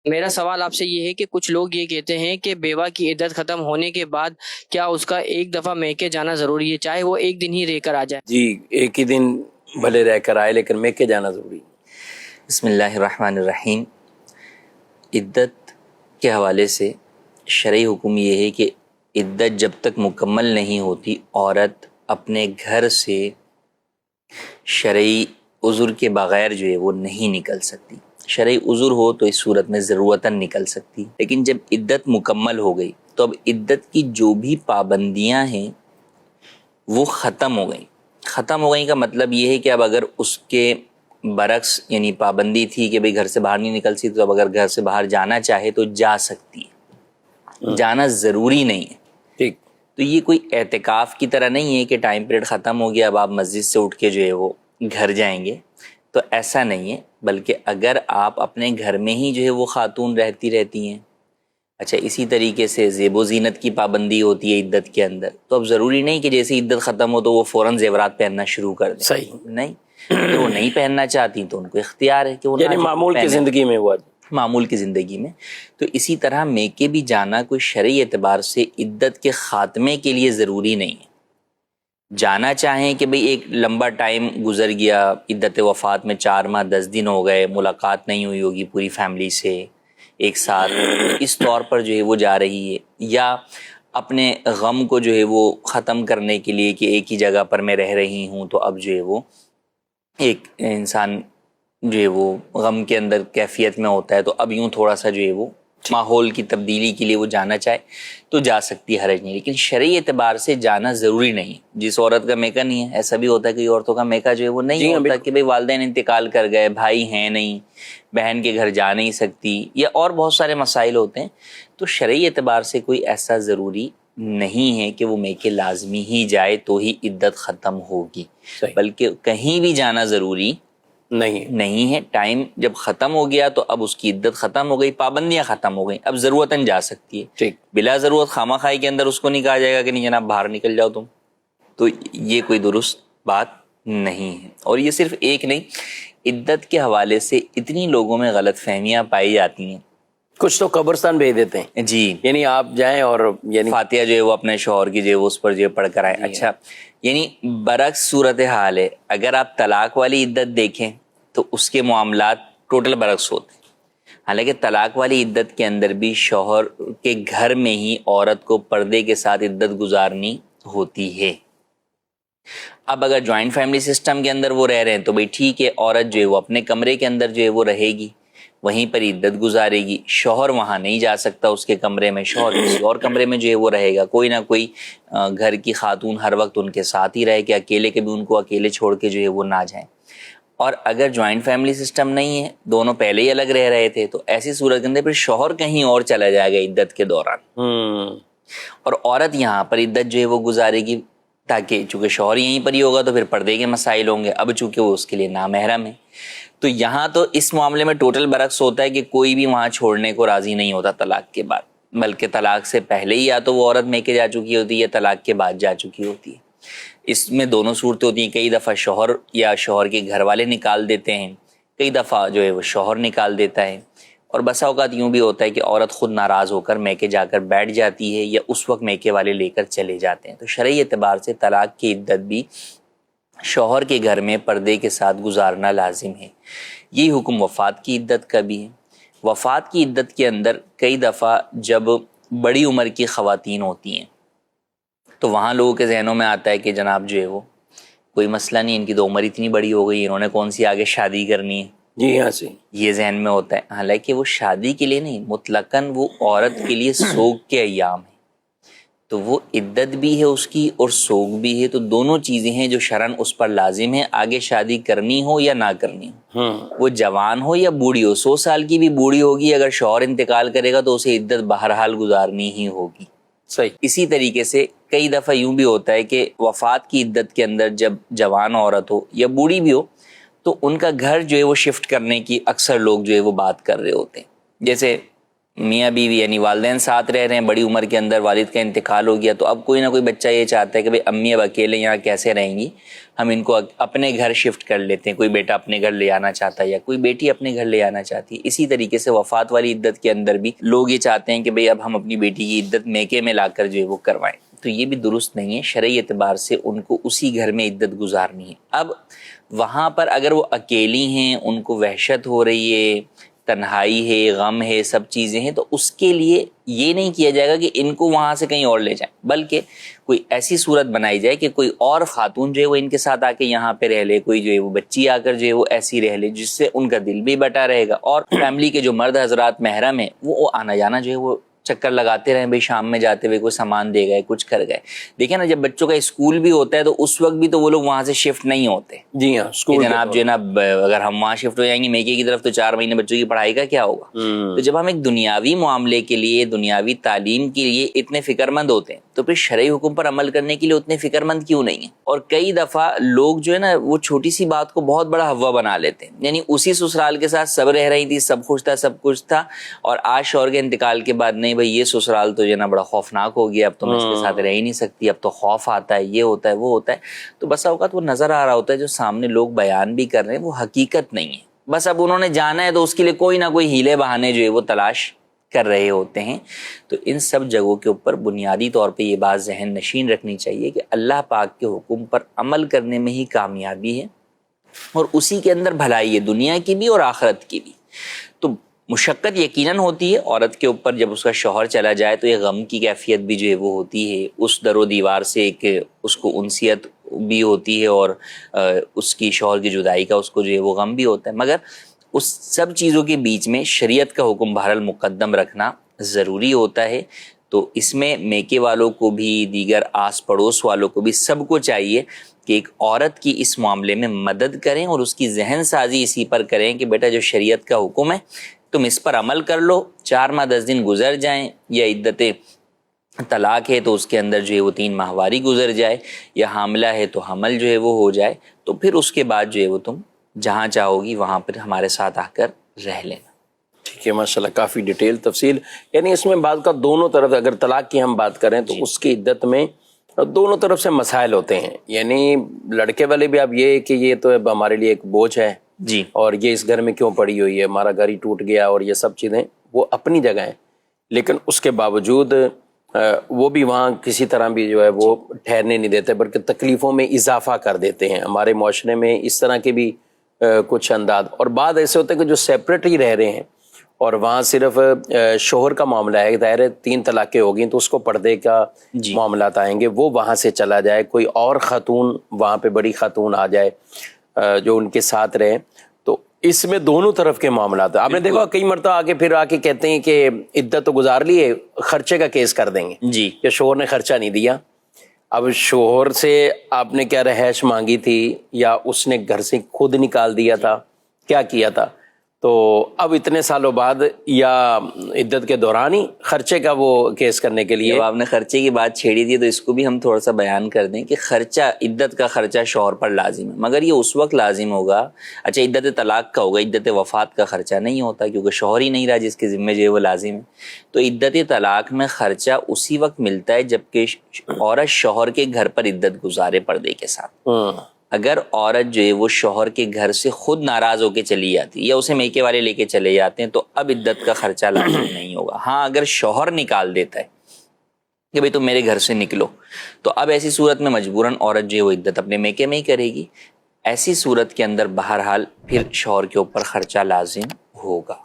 میرا سوال آپ سے یہ ہے کہ کچھ لوگ یہ کہتے ہیں کہ بیوہ کی عدت ختم ہونے کے بعد کیا اس کا ایک دفعہ میکے جانا ضروری ہے، چاہے وہ ایک دن ہی رہ کر آ جائے؟ جی، ایک ہی دن بھلے رہ کر آئے لیکن میکے جانا ضروری ہے۔ بسم اللہ الرحمن الرحیم۔ عدت کے حوالے سے شرعی حکم یہ ہے کہ عدت جب تک مکمل نہیں ہوتی عورت اپنے گھر سے شرعی عذر کے بغیر جو ہے وہ نہیں نکل سکتی۔ شرعی عذر ہو تو اس صورت میں ضرورتاً نکل سکتی، لیکن جب عدت مکمل ہو گئی تو اب عدت کی جو بھی پابندیاں ہیں وہ ختم ہو گئیں۔ ختم ہو گئیں کا مطلب یہ ہے کہ اب اگر اس کے برعکس یعنی پابندی تھی کہ بھئی گھر سے باہر نہیں نکل سکتی، تو اب اگر گھر سے باہر جانا چاہے تو جا سکتی ہے، جانا ضروری نہیں ہے۔ ٹھیک، تو یہ کوئی اعتکاف کی طرح نہیں ہے کہ ٹائم پیریڈ ختم ہو گیا اب آپ مسجد سے اٹھ کے جو ہے وہ گھر جائیں گے، تو ایسا نہیں ہے۔ بلکہ اگر آپ اپنے گھر میں ہی جو ہے وہ خاتون رہتی ہیں، اچھا اسی طریقے سے زیب و زینت کی پابندی ہوتی ہے عدت کے اندر، تو اب ضروری نہیں کہ جیسے عدت ختم ہو تو وہ فوراً زیورات پہننا شروع کر دیں، صحیح، نہیں۔ اگر وہ نہیں پہننا چاہتی تو ان کو اختیار ہے کہ وہ یعنی نہ معمول کی پہنیں، زندگی میں ہوا۔ معمول کی زندگی میں۔ تو اسی طرح میکے بھی جانا کوئی شرعی اعتبار سے عدت کے خاتمے کے لیے ضروری نہیں ہے۔ جانا چاہیں کہ بھئی ایک لمبا ٹائم گزر گیا، عدت وفات میں 4 ماہ 10 دن ہو گئے، ملاقات نہیں ہوئی ہوگی پوری فیملی سے ایک ساتھ، اس طور پر جو ہے وہ جا رہی ہے، یا اپنے غم کو جو ہے وہ ختم کرنے کے لیے کہ ایک ہی جگہ پر میں رہ رہی ہوں، تو اب جو ہے وہ ایک انسان جو ہے وہ غم کے اندر کیفیت میں ہوتا ہے، تو اب یوں تھوڑا سا جو ہے وہ ماحول کی تبدیلی کے لیے وہ جانا چاہے تو جا سکتی ہے، حرج نہیں۔ لیکن شرعی اعتبار سے جانا ضروری نہیں ہے۔ جس عورت کا میکا نہیں ہے، ایسا بھی ہوتا ہے کہ عورتوں کا میکا جو ہے وہ نہیں ہوتا کہ بھئی والدین انتقال کر گئے، بھائی ہیں نہیں، بہن کے گھر جا نہیں سکتی، یا اور بہت سارے مسائل ہوتے ہیں، تو شرعی اعتبار سے کوئی ایسا ضروری نہیں ہے کہ وہ میکے لازمی ہی جائے تو ہی عدت ختم ہوگی، بلکہ کہیں بھی جانا ضروری نہیں ہے۔ ٹائم جب ختم ہو گیا تو اب اس کی عدت ختم ہو گئی، پابندیاں ختم ہو گئی، اب ضرورتاً جا سکتی ہے۔ بلا ضرورت خامہ خواہی کے اندر اس کو نہیں کہا جائے گا کہ نہیں جناب باہر نکل جاؤ تم، تو یہ کوئی درست بات نہیں ہے۔ اور یہ صرف ایک نہیں، عدت کے حوالے سے اتنی لوگوں میں غلط فہمیاں پائی جاتی ہیں، کچھ تو قبرستان بھیج دیتے ہیں، جی یعنی آپ جائیں اور یعنی فاتحہ جو ہے وہ اپنے شوہر کی جو ہے وہ اس پر جو ہے پڑھ کر آئیں۔ اچھا یعنی برعکس صورتحال ہے، اگر آپ طلاق والی عدت دیکھیں تو اس کے معاملات ٹوٹل برعکس ہوتے ہیں۔ حالانکہ طلاق والی عدت کے اندر بھی شوہر کے گھر میں ہی عورت کو پردے کے ساتھ عدت گزارنی ہوتی ہے۔ اب اگر جوائنٹ فیملی سسٹم کے اندر وہ رہ رہے ہیں تو بھئی ٹھیک ہے، عورت جو ہے وہ اپنے کمرے کے اندر جو ہے وہ رہے گی، وہیں پر عدت گزارے گی، شوہر وہاں نہیں جا سکتا اس کے کمرے میں، شوہر کسی اور کمرے میں جو ہے وہ رہے گا، کوئی نہ کوئی گھر کی خاتون ہر وقت ان کے ساتھ ہی رہے کہ اکیلے کے بھی ان کو اکیلے چھوڑ کے جو ہے وہ نہ جائیں۔ اور اگر جوائنٹ فیملی سسٹم نہیں ہے، دونوں پہلے ہی الگ رہ رہے تھے، تو ایسی صورت کے اندر پھر شوہر کہیں اور چلا جائے گا عدت کے دوران، اور عورت یہاں پر عدت جو ہے وہ گزارے گی، تاکہ چونکہ شوہر یہیں پر ہی ہوگا تو پھر پردے کے مسائل ہوں گے، اب چونکہ وہ اس کے لیے نامحرم ہے، تو یہاں تو اس معاملے میں ٹوٹل برعکس ہوتا ہے کہ کوئی بھی وہاں چھوڑنے کو راضی نہیں ہوتا طلاق کے بعد، بلکہ طلاق سے پہلے ہی یا تو وہ عورت میکے جا چکی ہوتی ہے یا طلاق کے بعد جا چکی ہوتی ہے۔ اس میں دونوں صورتیں ہوتی ہیں، کئی دفعہ شوہر یا شوہر کے گھر والے نکال دیتے ہیں، کئی دفعہ جو ہے وہ شوہر نکال دیتا ہے، اور بسا اوقات یوں بھی ہوتا ہے کہ عورت خود ناراض ہو کر میکے جا کر بیٹھ جاتی ہے، یا اس وقت میکے والے لے کر چلے جاتے ہیں۔ تو شرعی اعتبار سے طلاق کی عدت بھی شوہر کے گھر میں پردے کے ساتھ گزارنا لازم ہے۔ یہی حکم وفات کی عدت کا بھی ہے۔ وفات کی عدت کے اندر کئی دفعہ جب بڑی عمر کی خواتین ہوتی ہیں تو وہاں لوگوں کے ذہنوں میں آتا ہے کہ جناب جو ہے وہ کوئی مسئلہ نہیں، ان کی تو عمر اتنی بڑی ہو گئی، انہوں نے کون سی آگے شادی کرنی ہے، جی ہاں سے یہ ذہن میں ہوتا ہے۔ حالانکہ وہ شادی کے لیے نہیں، مطلقاً وہ عورت کے لیے سوگ کے ایام ہیں، تو وہ عدت بھی ہے اس کی اور سوگ بھی ہے، تو دونوں چیزیں ہیں جو شرعاً اس پر لازم ہے، آگے شادی کرنی ہو یا نہ کرنی ہو، وہ جوان ہو یا بوڑھی ہو، 100 سال کی بھی بوڑھی ہوگی، اگر شوہر انتقال کرے گا تو اسے عدت بہرحال گزارنی ہی ہوگی۔ صحیح۔ اسی طریقے سے کئی دفعہ یوں بھی ہوتا ہے کہ وفات کی عدت کے اندر جب جوان عورت ہو یا بوڑھی بھی ہو تو ان کا گھر جو ہے وہ شفٹ کرنے کی اکثر لوگ جو ہے وہ بات کر رہے ہوتے ہیں، جیسے میاں بیوی یعنی والدین ساتھ رہ رہے ہیں, بڑی عمر کے اندر والد کا انتقال ہو گیا, تو اب کوئی نہ کوئی بچہ یہ چاہتا ہے کہ بھئی امی اب اکیلے یہاں کیسے رہیں گی, ہم ان کو اپنے گھر شفٹ کر لیتے ہیں. کوئی بیٹا اپنے گھر لے آنا چاہتا ہے یا کوئی بیٹی اپنے گھر لے آنا چاہتی ہے. اسی طریقے سے وفات والی عدت کے اندر بھی لوگ یہ چاہتے ہیں کہ بھئی اب ہم اپنی بیٹی کی عدت میکے میں لا کر جو ہے وہ کروائیں. تو یہ بھی درست نہیں ہے. شرعی اعتبار سے ان کو اسی گھر میں عدت گزارنی ہے. اب وہاں پر اگر وہ اکیلی ہیں, ان کو وحشت ہو رہی ہے, تنہائی ہے, غم ہے, سب چیزیں ہیں, تو اس کے لیے یہ نہیں کیا جائے گا کہ ان کو وہاں سے کہیں اور لے جائیں, بلکہ کوئی ایسی صورت بنائی جائے کہ کوئی اور خاتون جو ہے وہ ان کے ساتھ آ کے یہاں پہ رہ لے, کوئی جو ہے وہ بچی آ کر جو ہے وہ ایسی رہ لے جس سے ان کا دل بھی بٹا رہے گا, اور فیملی کے جو مرد حضرات محرم ہیں وہ آنا جانا جو ہے وہ چکر لگاتے رہیں, بھئی شام میں جاتے ہوئے کوئی سامان دے گئے, کچھ کر گئے. دیکھیں نا, جب بچوں کا اسکول بھی ہوتا ہے تو اس وقت بھی تو وہ لوگ وہاں سے شفٹ نہیں ہوتے. جی ہاں, اسکول جناب جو ہے نا, اگر ہم وہاں شفٹ ہو جائیں گے میکے کی طرف تو 4 مہینے بچوں کی پڑھائی کا کیا ہوگا. تو جب ہم ایک دنیاوی معاملے کے لیے, دنیاوی تعلیم کے لیے اتنے فکر مند ہوتے ہیں تو پھر شرعی حکم پر عمل کرنے کے لیے اتنے فکر مند کیوں نہیں ہیں. اور کئی دفعہ لوگ جو ہے نا وہ چھوٹی سی بات کو بہت بڑا ہوا بنا لیتے ہیں. یعنی اسی سسرال کے ساتھ سب رہ رہی تھی, سب خوش تھا, سب کچھ تھا, اور آج شوہر کے انتقال کے بعد نہیں بھئی یہ سسرال تو جو ہے نا بڑا خوفناک ہو گیا, اب تو میں اس کے ساتھ رہ ہی نہیں سکتی, اب تو خوف آتا ہے, یہ ہوتا ہے, وہ ہوتا ہے. تو بس اوقات وہ نظر آ رہا ہوتا ہے جو سامنے لوگ بیان بھی کر رہے ہیں وہ حقیقت نہیں ہے, بس اب انہوں نے جانا ہے تو اس کے لیے کوئی نہ کوئی ہیلے بہانے جو ہے وہ تلاش کر رہے ہوتے ہیں. تو ان سب جگہوں کے اوپر بنیادی طور پہ یہ بات ذہن نشین رکھنی چاہیے کہ اللہ پاک کے حکم پر عمل کرنے میں ہی کامیابی ہے, اور اسی کے اندر بھلائی ہے, دنیا کی بھی اور آخرت کی بھی. تو مشقت یقیناً ہوتی ہے عورت کے اوپر, جب اس کا شوہر چلا جائے تو یہ غم کی کیفیت بھی جو ہے وہ ہوتی ہے, اس در و دیوار سے ایک اس کو انسیت بھی ہوتی ہے, اور اس کی شوہر کی جدائی کا اس کو جو ہے وہ غم بھی ہوتا ہے. مگر اس سب چیزوں کے بیچ میں شریعت کا حکم بہرحال مقدم رکھنا ضروری ہوتا ہے. تو اس میں میکے والوں کو بھی, دیگر آس پڑوس والوں کو بھی, سب کو چاہیے کہ ایک عورت کی اس معاملے میں مدد کریں اور اس کی ذہن سازی اسی پر کریں کہ بیٹا جو شریعت کا حکم ہے تم اس پر عمل کر لو. 4 ماہ 10 دن گزر جائیں, یا عدت طلاق ہے تو اس کے اندر جو ہے وہ 3 ماہواری گزر جائے, یا حاملہ ہے تو حمل جو ہے وہ ہو جائے, تو پھر اس کے بعد جو ہے وہ تم جہاں چاہو گی وہاں پر ہمارے ساتھ آ کر رہ لینا. ٹھیک ہے, ماشاءاللہ کافی ڈیٹیل تفصیل. یعنی اس میں بات کا دونوں طرف, اگر طلاق کی ہم بات کریں تو اس کی عدت میں دونوں طرف سے مسائل ہوتے ہیں. یعنی لڑکے والے بھی اب یہ کہ یہ تو ہمارے لیے ایک بوجھ ہے جی, اور یہ اس گھر میں کیوں پڑی ہوئی ہے, ہمارا گھر ہی ٹوٹ گیا, اور یہ سب چیزیں وہ اپنی جگہ ہیں, لیکن اس کے باوجود وہ بھی وہاں کسی طرح بھی جو ہے وہ ٹھہرنے نہیں دیتے, بلکہ تکلیفوں میں اضافہ کر دیتے ہیں. ہمارے معاشرے میں اس طرح کے بھی کچھ انداز, اور بعض ایسے ہوتے ہیں کہ جو سیپریٹ ہی رہ رہے ہیں اور وہاں صرف شوہر کا معاملہ ہے, ظاہر ہے 3 طلاقیں ہوگی تو اس کو پردے کا معاملات آئیں گے, وہ وہاں سے چلا جائے, کوئی اور خاتون وہاں پہ بڑی خاتون آ جائے جو ان کے ساتھ رہے, تو اس میں دونوں طرف کے معاملات. آپ نے دیکھا کئی مرتبہ آگے پھر آ کے کہتے ہیں کہ عدت تو گزار لی ہے, خرچے کا کیس کر دیں گے جی, کہ شوہر نے خرچہ نہیں دیا. اب شوہر سے آپ نے کیا رہائش مانگی تھی, یا اس نے گھر سے خود نکال دیا تھا, کیا کیا تھا, تو اب اتنے سالوں بعد یا عدت کے دوران ہی خرچے کا وہ کیس کرنے کے لیے. جب آپ نے خرچے کی بات چھیڑی تھی تو اس کو بھی ہم تھوڑا سا بیان کر دیں کہ خرچہ, عدت کا خرچہ شوہر پر لازم ہے, مگر یہ اس وقت لازم ہوگا, اچھا عدت طلاق کا ہوگا, عدت وفات کا خرچہ نہیں ہوتا کیونکہ شوہر ہی نہیں رہا جس کے ذمہ جو ہے وہ لازم ہے. تو عدت طلاق میں خرچہ اسی وقت ملتا ہے جبکہ عورت شوہر کے گھر پر عدت گزارے پردے کے ساتھ. اگر عورت جو ہے وہ شوہر کے گھر سے خود ناراض ہو کے چلی جاتی یا اسے میکے والے لے کے چلے جاتے ہیں تو اب عدت کا خرچہ لازم نہیں ہوگا. ہاں اگر شوہر نکال دیتا ہے کہ بھئی تم میرے گھر سے نکلو, تو اب ایسی صورت میں مجبوراً عورت جو ہے وہ عدت اپنے میکے میں ہی کرے گی. ایسی صورت کے اندر بہرحال پھر شوہر کے اوپر خرچہ لازم ہوگا.